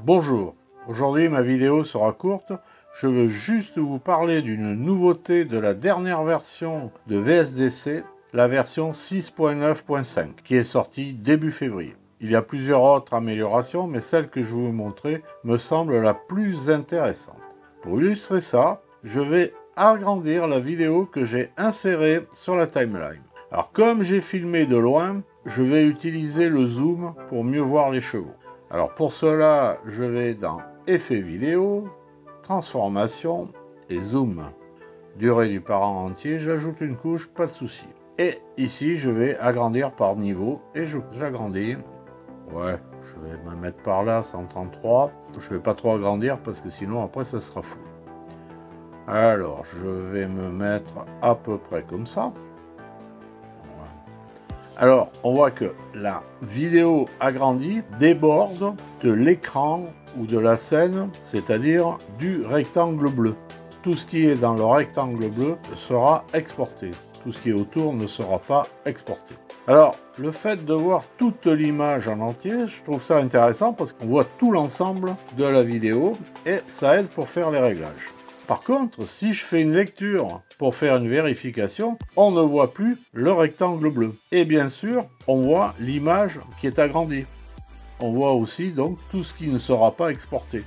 Bonjour, aujourd'hui ma vidéo sera courte, je veux juste vous parler d'une nouveauté de la dernière version de VSDC, la version 6.9.5, qui est sortie début février. Il y a plusieurs autres améliorations, mais celle que je vais vous montrer me semble la plus intéressante. Pour illustrer ça, je vais agrandir la vidéo que j'ai insérée sur la timeline. Alors comme j'ai filmé de loin, je vais utiliser le zoom pour mieux voir les chevaux. Alors pour cela, je vais dans Effets vidéo, Transformation et Zoom. Durée du parent entier, j'ajoute une couche, pas de souci. Et ici, je vais agrandir par niveau et j'agrandis. Ouais, je vais me mettre par là, 133. Je vais pas trop agrandir parce que sinon après ça sera flou. Alors, je vais me mettre à peu près comme ça. Alors, on voit que la vidéo agrandie déborde de l'écran ou de la scène, c'est-à-dire du rectangle bleu. Tout ce qui est dans le rectangle bleu sera exporté. Tout ce qui est autour ne sera pas exporté. Alors, le fait de voir toute l'image en entier, je trouve ça intéressant parce qu'on voit tout l'ensemble de la vidéo et ça aide pour faire les réglages. Par contre, si je fais une lecture pour faire une vérification, on ne voit plus le rectangle bleu. Et bien sûr, on voit l'image qui est agrandie. On voit aussi donc tout ce qui ne sera pas exporté.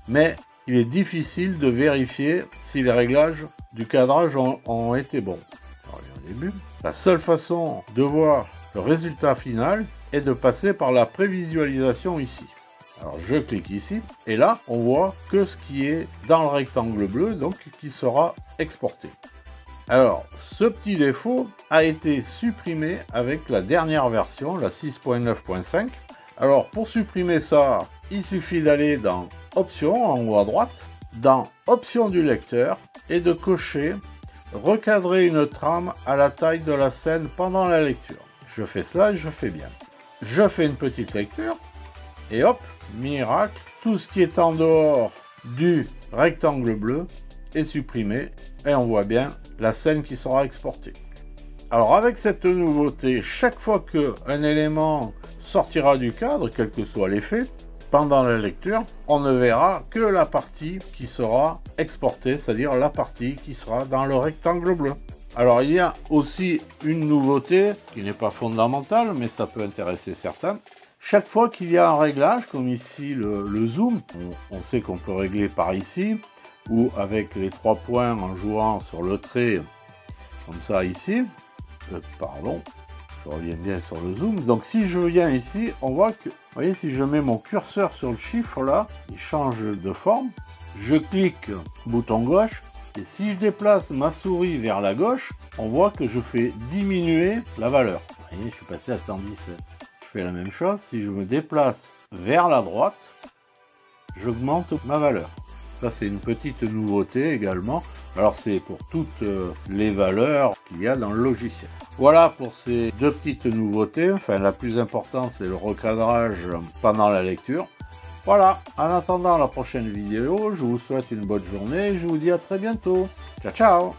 Mais il est difficile de vérifier si les réglages du cadrage ont été bons. Alors, au début, la seule façon de voir le résultat final est de passer par la prévisualisation ici. Alors je clique ici et là on voit que ce qui est dans le rectangle bleu, donc qui sera exporté. Alors ce petit défaut a été supprimé avec la dernière version, la 6.9.5. Alors pour supprimer ça, il suffit d'aller dans Options en haut à droite, dans Options du lecteur et de cocher recadrer une trame à la taille de la scène pendant la lecture. Je fais cela et je fais bien. Je fais une petite lecture et hop, miracle, tout ce qui est en dehors du rectangle bleu est supprimé et on voit bien la scène qui sera exportée. Alors avec cette nouveauté, chaque fois qu'un élément sortira du cadre, quel que soit l'effet, pendant la lecture, on ne verra que la partie qui sera exportée, c'est-à-dire la partie qui sera dans le rectangle bleu. Alors il y a aussi une nouveauté qui n'est pas fondamentale, mais ça peut intéresser certains. Chaque fois qu'il y a un réglage, comme ici le zoom, on sait qu'on peut régler par ici, ou avec les 3 points en jouant sur le trait, comme ça ici. Pardon, je reviens bien sur le zoom. Donc si je viens ici, on voit que, vous voyez, si je mets mon curseur sur le chiffre là, il change de forme. Je clique bouton gauche, et si je déplace ma souris vers la gauche, on voit que je fais diminuer la valeur. Vous voyez, je suis passé à 117. Je fais la même chose, si je me déplace vers la droite, j'augmente ma valeur. Ça c'est une petite nouveauté également. Alors c'est pour toutes les valeurs qu'il y a dans le logiciel. Voilà pour ces deux petites nouveautés. Enfin la plus importante c'est le recadrage pendant la lecture. Voilà, en attendant la prochaine vidéo, je vous souhaite une bonne journée et je vous dis à très bientôt. Ciao ciao.